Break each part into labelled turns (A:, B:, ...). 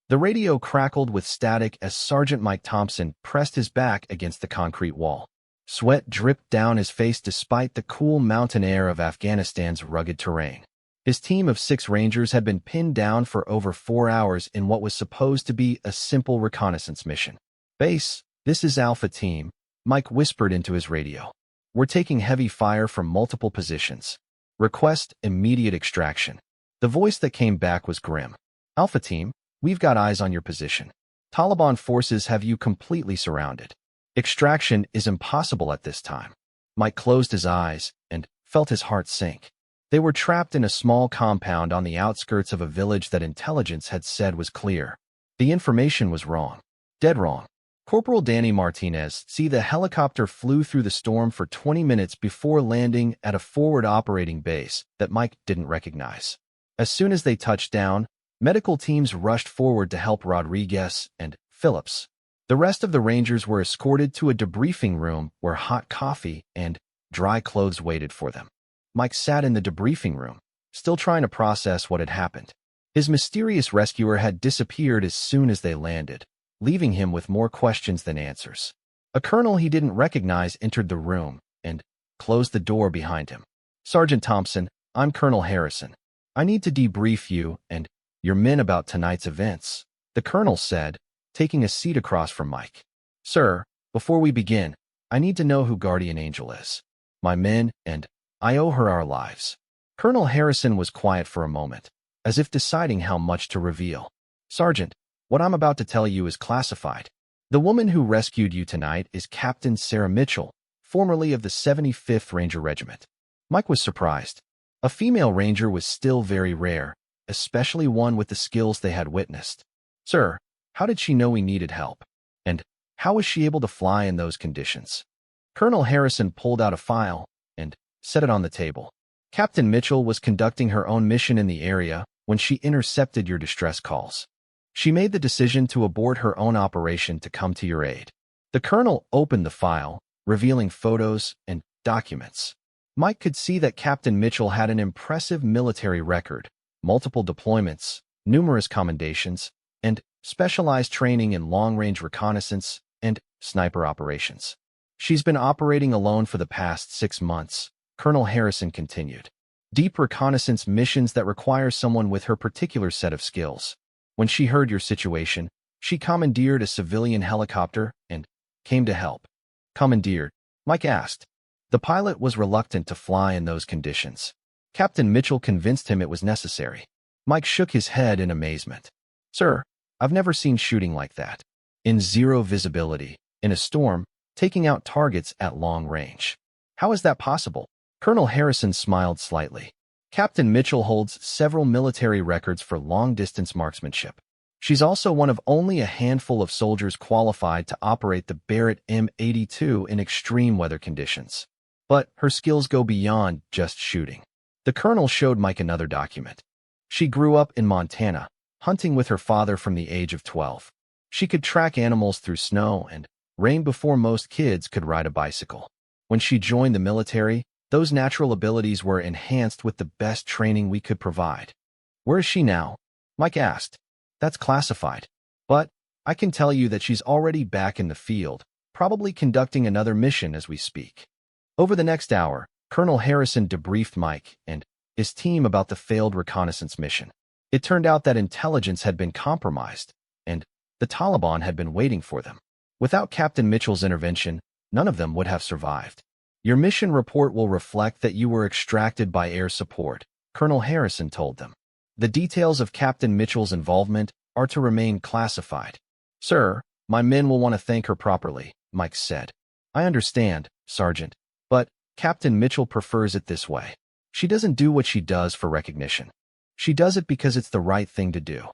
A: The radio crackled with static as Sergeant Mike Thompson pressed his back against the concrete wall. Sweat dripped down his face despite the cool mountain air of Afghanistan's rugged terrain. His team of 6 Rangers had been pinned down for over 4 hours in what was supposed to be a simple reconnaissance mission. "Base, this is Alpha Team," Mike whispered into his radio. "We're taking heavy fire from multiple positions. Request immediate extraction." The voice that came back was grim. "Alpha Team, we've got eyes on your position. Taliban forces have you completely surrounded. Extraction is impossible at this time." Mike closed his eyes and felt his heart sink. They were trapped in a small compound on the outskirts of a village that intelligence had said was clear. The information was wrong. Dead wrong. Corporal Danny Martinez, the helicopter flew through the storm for 20 minutes before landing at a forward operating base that Mike didn't recognize. As soon as they touched down, medical teams rushed forward to help Rodriguez and Phillips. The rest of the Rangers were escorted to a debriefing room where hot coffee and dry clothes waited for them. Mike sat in the debriefing room, still trying to process what had happened. His mysterious rescuer had disappeared as soon as they landed, leaving him with more questions than answers. A colonel he didn't recognize entered the room and closed the door behind him. "Sergeant Thompson, I'm Colonel Harrison. I need to debrief you and your men about tonight's events," the colonel said, taking a seat across from Mike. "Sir, before we begin, I need to know who Guardian Angel is. My men and I owe her our lives." Colonel Harrison was quiet for a moment, as if deciding how much to reveal. "Sergeant, what I'm about to tell you is classified. The woman who rescued you tonight is Captain Sarah Mitchell, formerly of the 75th Ranger Regiment." Mike was surprised. A female ranger was still very rare, especially one with the skills they had witnessed. "Sir, how did she know we needed help? And how was she able to fly in those conditions?" Colonel Harrison pulled out a file and set it on the table. "Captain Mitchell was conducting her own mission in the area when she intercepted your distress calls. She made the decision to abort her own operation to come to your aid." The colonel opened the file, revealing photos and documents. Mike could see that Captain Mitchell had an impressive military record, multiple deployments, numerous commendations, and specialized training in long-range reconnaissance and sniper operations. "She's been operating alone for the past 6 months," Colonel Harrison continued. "Deep reconnaissance missions that require someone with her particular set of skills. When she heard your situation, she commandeered a civilian helicopter and came to help." "Commandeered?" Mike asked. "The pilot was reluctant to fly in those conditions. Captain Mitchell convinced him it was necessary." Mike shook his head in amazement. "Sir, I've never seen shooting like that. In zero visibility, in a storm, taking out targets at long range. How is that possible?" Colonel Harrison smiled slightly. "Captain Mitchell holds several military records for long-distance marksmanship. She's also one of only a handful of soldiers qualified to operate the Barrett M82 in extreme weather conditions. But her skills go beyond just shooting." The colonel showed Mike another document. "She grew up in Montana, hunting with her father from the age of 12. She could track animals through snow and rain before most kids could ride a bicycle. When she joined the military, those natural abilities were enhanced with the best training we could provide." "Where is she now?" Mike asked. "That's classified. But I can tell you that she's already back in the field, probably conducting another mission as we speak." Over the next hour, Colonel Harrison debriefed Mike and his team about the failed reconnaissance mission. It turned out that intelligence had been compromised, and the Taliban had been waiting for them. Without Captain Mitchell's intervention, none of them would have survived. "Your mission report will reflect that you were extracted by air support," Colonel Harrison told them. "The details of Captain Mitchell's involvement are to remain classified." "Sir, my men will want to thank her properly," Mike said. "I understand, Sergeant, but Captain Mitchell prefers it this way. She doesn't do what she does for recognition. She does it because it's the right thing to do."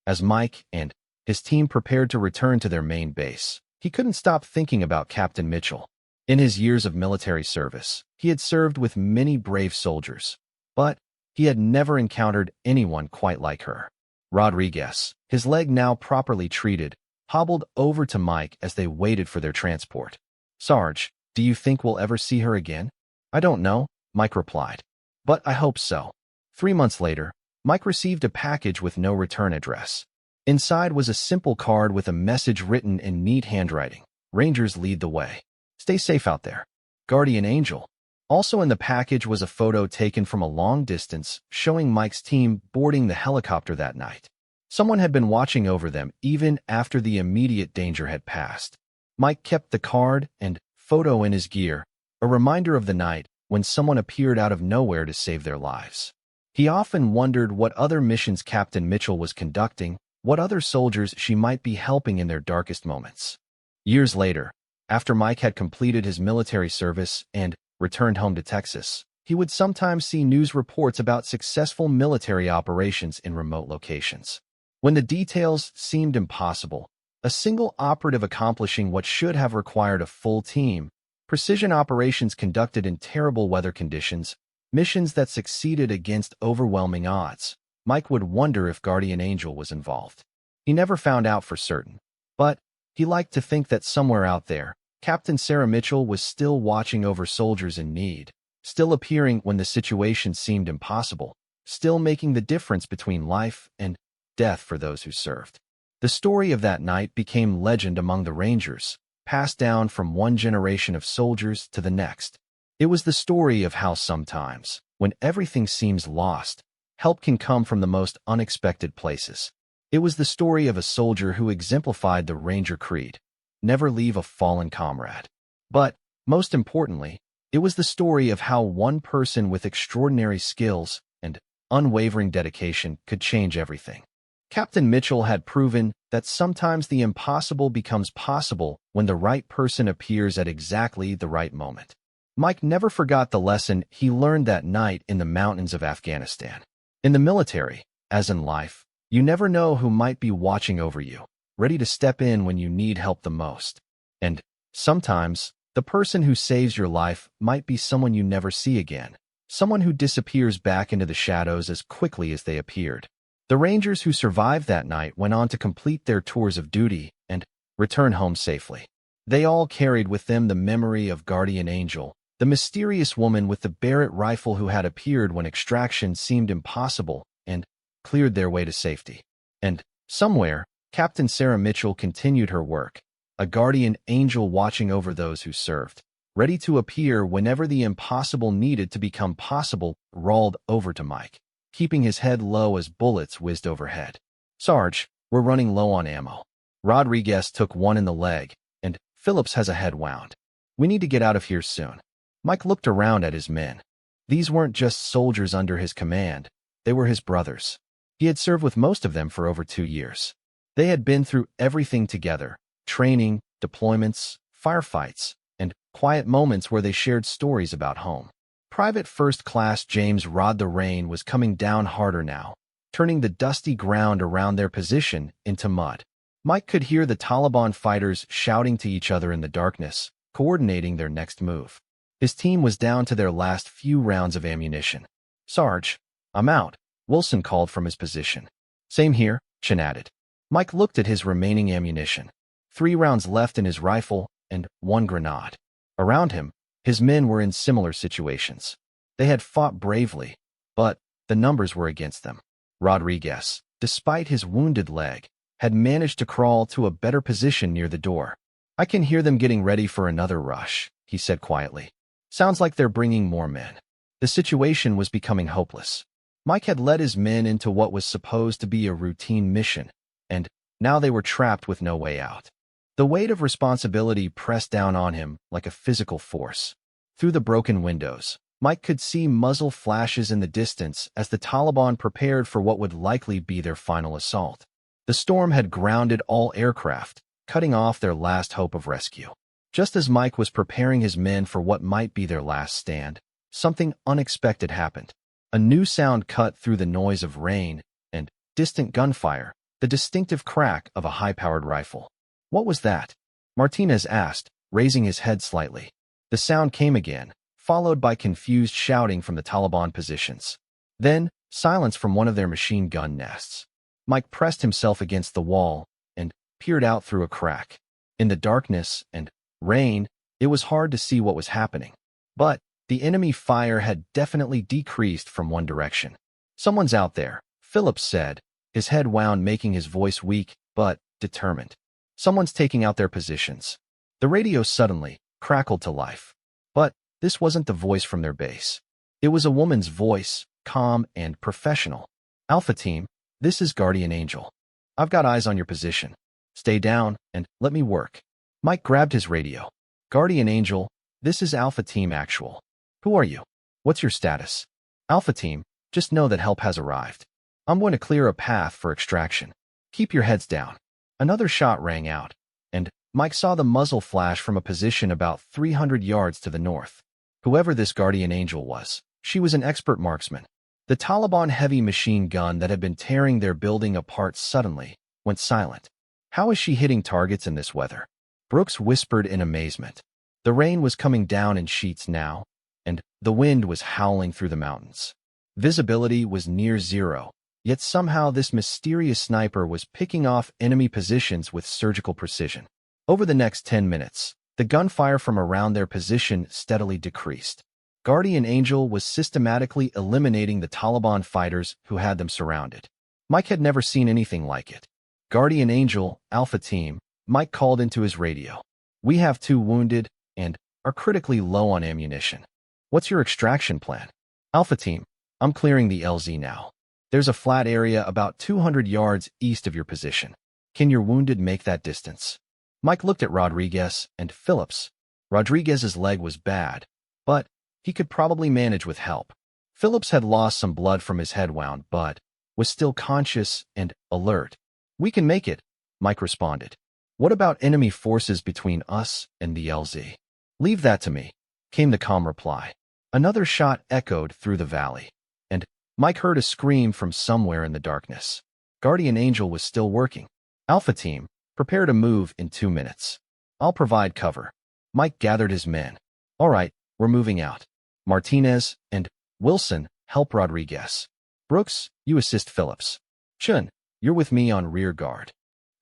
A: As Mike and his team prepared to return to their main base, he couldn't stop thinking about Captain Mitchell. In his years of military service, he had served with many brave soldiers, but he had never encountered anyone quite like her. Rodriguez, his leg now properly treated, hobbled over to Mike as they waited for their transport. "Sarge, do you think we'll ever see her again?" "I don't know," Mike replied, "but I hope so." 3 months later, Mike received a package with no return address. Inside was a simple card with a message written in neat handwriting. Rangers lead the way. Stay safe out there. Guardian Angel. Also in the package was a photo taken from a long distance showing Mike's team boarding the helicopter that night. Someone had been watching over them even after the immediate danger had passed. Mike kept the card and photo in his gear, a reminder of the night when someone appeared out of nowhere to save their lives. He often wondered what other missions Captain Mitchell was conducting, what other soldiers she might be helping in their darkest moments. Years later, after Mike had completed his military service and returned home to Texas, he would sometimes see news reports about successful military operations in remote locations. When the details seemed impossible, a single operative accomplishing what should have required a full team, precision operations conducted in terrible weather conditions, missions that succeeded against overwhelming odds, Mike would wonder if Guardian Angel was involved. He never found out for certain, but he liked to think that somewhere out there, Captain Sarah Mitchell was still watching over soldiers in need, still appearing when the situation seemed impossible, still making the difference between life and death for those who served. The story of that night became legend among the Rangers, passed down from one generation of soldiers to the next. It was the story of how sometimes, when everything seems lost, help can come from the most unexpected places. It was the story of a soldier who exemplified the Ranger creed, never leave a fallen comrade. But, most importantly, it was the story of how one person with extraordinary skills and unwavering dedication could change everything. Captain Mitchell had proven that sometimes the impossible becomes possible when the right person appears at exactly the right moment. Mike never forgot the lesson he learned that night in the mountains of Afghanistan. In the military, as in life, you never know who might be watching over you, ready to step in when you need help the most. And sometimes, the person who saves your life might be someone you never see again, someone who disappears back into the shadows as quickly as they appeared. The Rangers who survived that night went on to complete their tours of duty and return home safely. They all carried with them the memory of Guardian Angel, the mysterious woman with the Barrett rifle who had appeared when extraction seemed impossible and cleared their way to safety. And somewhere, Captain Sarah Mitchell continued her work, a guardian angel watching over those who served, ready to appear whenever the impossible needed to become possible. Rolled over to Mike, keeping his head low as bullets whizzed overhead. "Sarge, we're running low on ammo. Rodriguez took one in the leg, and Phillips has a head wound. We need to get out of here soon." Mike looked around at his men. These weren't just soldiers under his command, they were his brothers. He had served with most of them for over 2 years. They had been through everything together: training, deployments, firefights, and quiet moments where they shared stories about home. Private First Class James Rod the rain was coming down harder now, turning the dusty ground around their position into mud. Mike could hear the Taliban fighters shouting to each other in the darkness, coordinating their next move. His team was down to their last few rounds of ammunition. "Sarge, I'm out," Wilson called from his position. "Same here," Chin added. Mike looked at his remaining ammunition. 3 rounds left in his rifle and 1 grenade. Around him, his men were in similar situations. They had fought bravely, but the numbers were against them. Rodriguez, despite his wounded leg, had managed to crawl to a better position near the door. "I can hear them getting ready for another rush," he said quietly. "Sounds like they're bringing more men." The situation was becoming hopeless. Mike had led his men into what was supposed to be a routine mission, and now they were trapped with no way out. The weight of responsibility pressed down on him like a physical force. Through the broken windows, Mike could see muzzle flashes in the distance as the Taliban prepared for what would likely be their final assault. The storm had grounded all aircraft, cutting off their last hope of rescue. Just as Mike was preparing his men for what might be their last stand, something unexpected happened. A new sound cut through the noise of rain and distant gunfire, the distinctive crack of a high-powered rifle. "What was that?" Martinez asked, raising his head slightly. The sound came again, followed by confused shouting from the Taliban positions. Then, silence from one of their machine gun nests. Mike pressed himself against the wall and peered out through a crack. In the darkness and rain, it was hard to see what was happening. But the enemy fire had definitely decreased from one direction. "Someone's out there," Phillips said, His head wound, making his voice weak, but determined. Someone's taking out their positions. The radio suddenly crackled to life. But this wasn't the voice from their base. It was a woman's voice, calm and professional. Alpha Team, this is Guardian Angel. I've got eyes on your position. Stay down and let me work. Mike grabbed his radio. Guardian Angel, this is Alpha Team Actual. Who are you? What's your status? Alpha Team, just know that help has arrived. I'm going to clear a path for extraction. Keep your heads down. Another shot rang out, and Mike saw the muzzle flash from a position about 300 yards to the north. Whoever this Guardian Angel was, she was an expert marksman. The Taliban heavy machine gun that had been tearing their building apart suddenly went silent. How is she hitting targets in this weather? Brooks whispered in amazement. The rain was coming down in sheets now, and the wind was howling through the mountains. Visibility was near zero, yet somehow this mysterious sniper was picking off enemy positions with surgical precision. Over the next 10 minutes, the gunfire from around their position steadily decreased. Guardian Angel was systematically eliminating the Taliban fighters who had them surrounded. Mike had never seen anything like it. Guardian Angel, Alpha Team, Mike called into his radio. We have 2 wounded and are critically low on ammunition. What's your extraction plan? Alpha Team, I'm clearing the LZ now. There's a flat area about 200 yards east of your position. Can your wounded make that distance? Mike looked at Rodriguez and Phillips. Rodriguez's leg was bad, but he could probably manage with help. Phillips had lost some blood from his head wound, but was still conscious and alert. We can make it, Mike responded. What about enemy forces between us and the LZ? Leave that to me, came the calm reply. Another shot echoed through the valley, and Mike heard a scream from somewhere in the darkness. Guardian Angel was still working. Alpha Team, prepare to move in 2 minutes. I'll provide cover. Mike gathered his men. All right, we're moving out. Martinez and Wilson help Rodriguez. Brooks, you assist Phillips. Chun, you're with me on rear guard.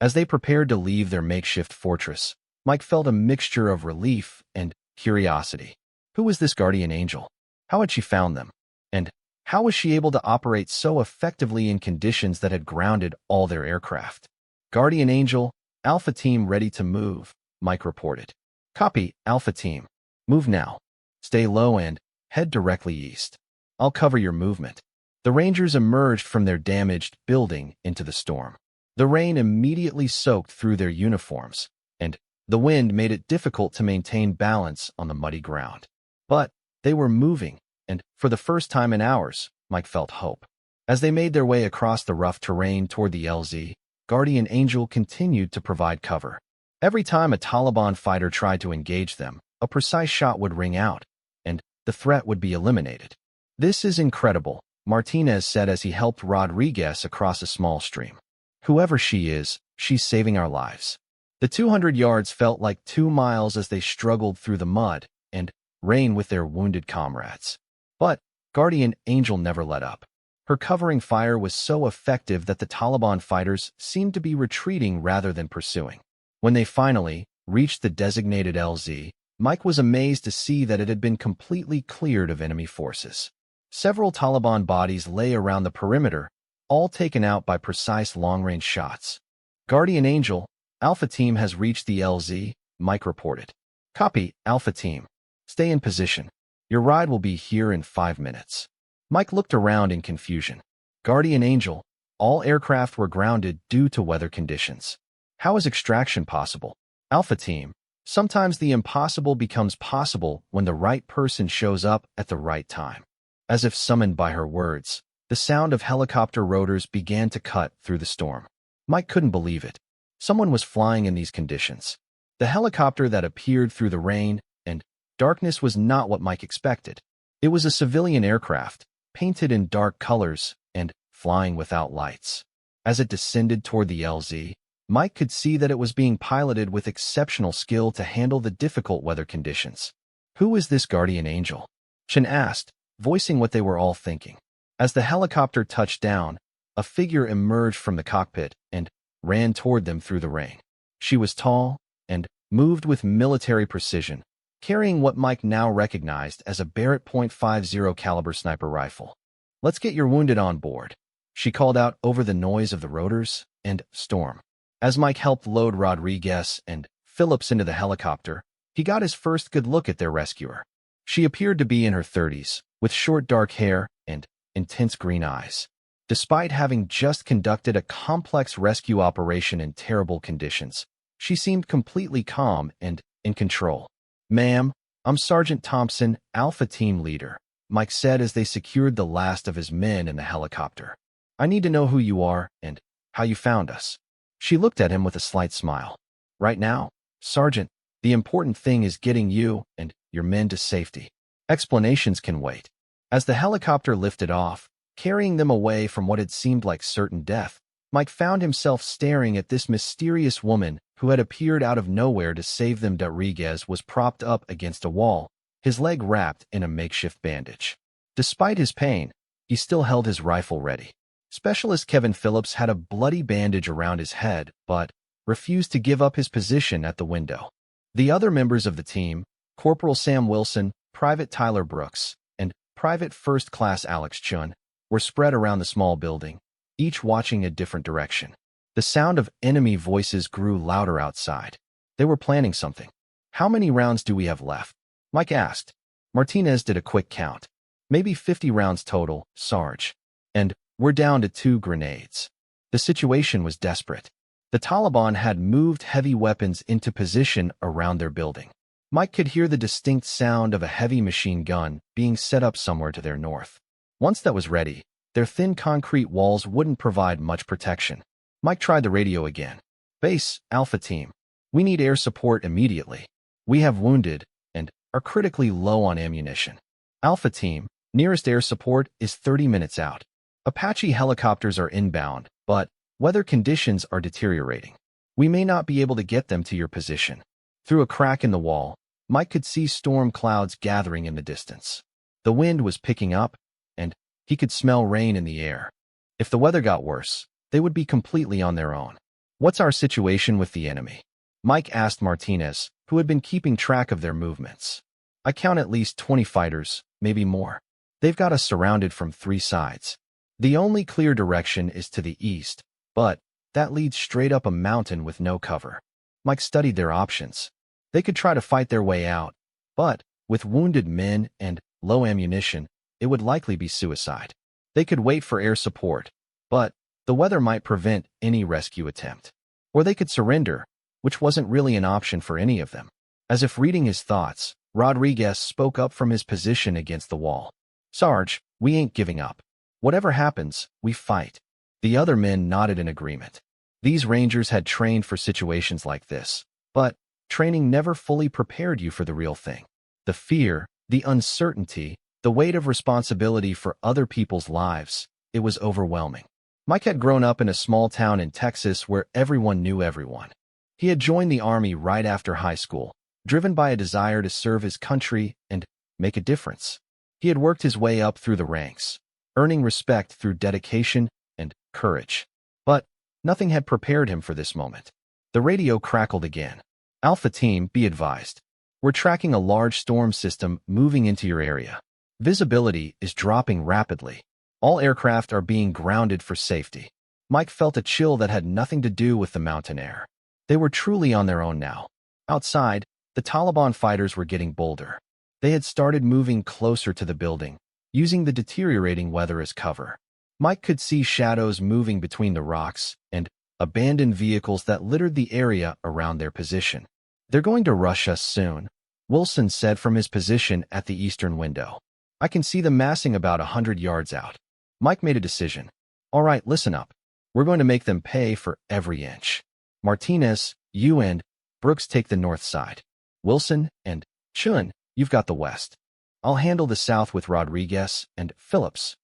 A: As they prepared to leave their makeshift fortress, Mike felt a mixture of relief and curiosity. Who was this Guardian Angel? How had she found them? And how was she able to operate so effectively in conditions that had grounded all their aircraft? Guardian Angel, Alpha Team ready to move, Mike reported. Copy, Alpha Team. Move now. Stay low and head directly east. I'll cover your movement. The Rangers emerged from their damaged building into the storm. The rain immediately soaked through their uniforms, and the wind made it difficult to maintain balance on the muddy ground. But they were moving, and for the first time in hours, Mike felt hope. As they made their way across the rough terrain toward the LZ, Guardian Angel continued to provide cover. Every time a Taliban fighter tried to engage them, a precise shot would ring out, and the threat would be eliminated. This is incredible, Martinez said as he helped Rodriguez across a small stream. Whoever she is, she's saving our lives. The 200 yards felt like 2 miles as they struggled through the mud and rain with their wounded comrades. But Guardian Angel never let up. Her covering fire was so effective that the Taliban fighters seemed to be retreating rather than pursuing. When they finally reached the designated LZ, Mike was amazed to see that it had been completely cleared of enemy forces. Several Taliban bodies lay around the perimeter, all taken out by precise long-range shots. Guardian Angel, Alpha Team has reached the LZ, Mike reported. Copy, Alpha Team. Stay in position. Your ride will be here in 5 minutes. Mike looked around in confusion. Guardian Angel, all aircraft were grounded due to weather conditions. How is extraction possible? Alpha Team, sometimes the impossible becomes possible when the right person shows up at the right time. As if summoned by her words, the sound of helicopter rotors began to cut through the storm. Mike couldn't believe it. Someone was flying in these conditions. The helicopter that appeared through the rain and darkness was not what Mike expected. It was a civilian aircraft, painted in dark colors and flying without lights. As it descended toward the LZ, Mike could see that it was being piloted with exceptional skill to handle the difficult weather conditions. Who is this Guardian Angel? Chen asked, voicing what they were all thinking. As the helicopter touched down, a figure emerged from the cockpit and ran toward them through the rain. She was tall and moved with military precision, carrying what Mike now recognized as a Barrett .50 caliber sniper rifle. Let's get your wounded on board. she called out over the noise of the rotors and storm. As Mike helped load Rodriguez and Phillips into the helicopter, he got his first good look at their rescuer. She appeared to be in her 30s, with short dark hair and intense green eyes. Despite having just conducted a complex rescue operation in terrible conditions, she seemed completely calm and in control. "Ma'am, I'm Sergeant Thompson, Alpha Team Leader," Mike said as they secured the last of his men in the helicopter. "I need to know who you are and how you found us." She looked at him with a slight smile. "Right now, Sergeant, the important thing is getting you and your men to safety. Explanations can wait." As the helicopter lifted off, carrying them away from what had seemed like certain death, Mike found himself staring at this mysterious woman who had appeared out of nowhere to save them. Rodriguez was propped up against a wall, his leg wrapped in a makeshift bandage. Despite his pain, he still held his rifle ready. Specialist Kevin Phillips had a bloody bandage around his head, but refused to give up his position at the window. The other members of the team, Corporal Sam Wilson, Private Tyler Brooks, and Private First Class Alex Chun, were spread around the small building, each watching a different direction. The sound of enemy voices grew louder outside. They were planning something. "How many rounds do we have left?" Mike asked. Martinez did a quick count. "Maybe 50 rounds total, Sarge. And we're down to 2 grenades." The situation was desperate. The Taliban had moved heavy weapons into position around their building. Mike could hear the distinct sound of a heavy machine gun being set up somewhere to their north. Once that was ready, their thin concrete walls wouldn't provide much protection. Mike tried the radio again. "Base, Alpha Team. We need air support immediately. We have wounded and are critically low on ammunition." "Alpha Team, nearest air support is 30 minutes out. Apache helicopters are inbound, but weather conditions are deteriorating. We may not be able to get them to your position." Through a crack in the wall, Mike could see storm clouds gathering in the distance. The wind was picking up, and he could smell rain in the air. If the weather got worse, they would be completely on their own. "What's our situation with the enemy?" Mike asked Martinez, who had been keeping track of their movements. "I count at least 20 fighters, maybe more. They've got us surrounded from 3 sides. The only clear direction is to the east, but that leads straight up a mountain with no cover." Mike studied their options. They could try to fight their way out, but with wounded men and low ammunition, it would likely be suicide. They could wait for air support, but the weather might prevent any rescue attempt. Or they could surrender, which wasn't really an option for any of them. As if reading his thoughts, Rodriguez spoke up from his position against the wall. "Sarge, we ain't giving up. Whatever happens, we fight." The other men nodded in agreement. These Rangers had trained for situations like this, but training never fully prepared you for the real thing. The fear, the uncertainty, the weight of responsibility for other people's lives, it was overwhelming. Mike had grown up in a small town in Texas where everyone knew everyone. He had joined the Army right after high school, driven by a desire to serve his country and make a difference. He had worked his way up through the ranks, earning respect through dedication and courage. But nothing had prepared him for this moment. The radio crackled again. "Alpha Team, be advised. We're tracking a large storm system moving into your area. Visibility is dropping rapidly. All aircraft are being grounded for safety." Mike felt a chill that had nothing to do with the mountain air. They were truly on their own now. Outside, the Taliban fighters were getting bolder. They had started moving closer to the building, using the deteriorating weather as cover. Mike could see shadows moving between the rocks and abandoned vehicles that littered the area around their position. "They're going to rush us soon," Wilson said from his position at the eastern window. "I can see them massing about 100 yards out." Mike made a decision. "All right, listen up. We're going to make them pay for every inch. Martinez, you and Brooks take the north side. Wilson and Chun, you've got the west. I'll handle the south with Rodriguez and Phillips."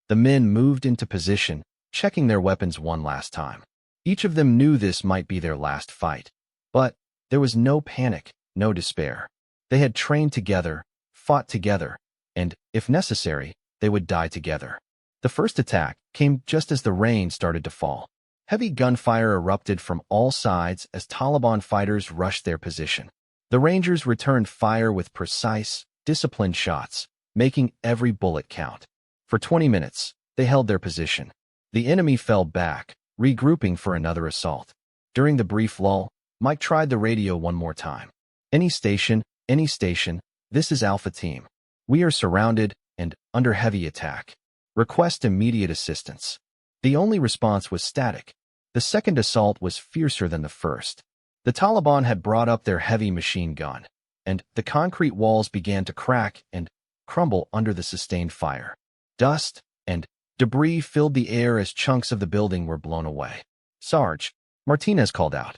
A: The men moved into position, checking their weapons one last time. Each of them knew this might be their last fight. But there was no panic, no despair. They had trained together, fought together, and, if necessary, they would die together. The first attack came just as the rain started to fall. Heavy gunfire erupted from all sides as Taliban fighters rushed their position. The Rangers returned fire with precise, disciplined shots, making every bullet count. For 20 minutes, they held their position. The enemy fell back, regrouping for another assault. During the brief lull, Mike tried the radio one more time. Any station, this is Alpha Team. We are surrounded and under heavy attack. Request immediate assistance. The only response was static. The second assault was fiercer than the first. The Taliban had brought up their heavy machine gun, and the concrete walls began to crack and crumble under the sustained fire. Dust and debris filled the air as chunks of the building were blown away. "Sarge," Martinez called out.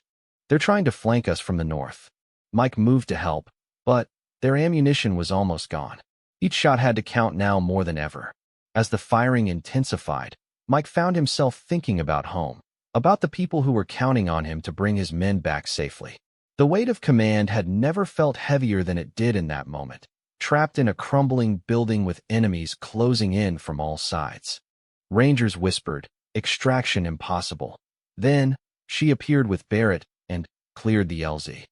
A: "They're trying to flank us from the north." Mike moved to help, but their ammunition was almost gone. Each shot had to count now more than ever. As the firing intensified, Mike found himself thinking about home, about the people who were counting on him to bring his men back safely. The weight of command had never felt heavier than it did in that moment, trapped in a crumbling building with enemies closing in from all sides. Rangers whispered, "Extraction impossible." Then, she appeared with Barrett and cleared the LZ.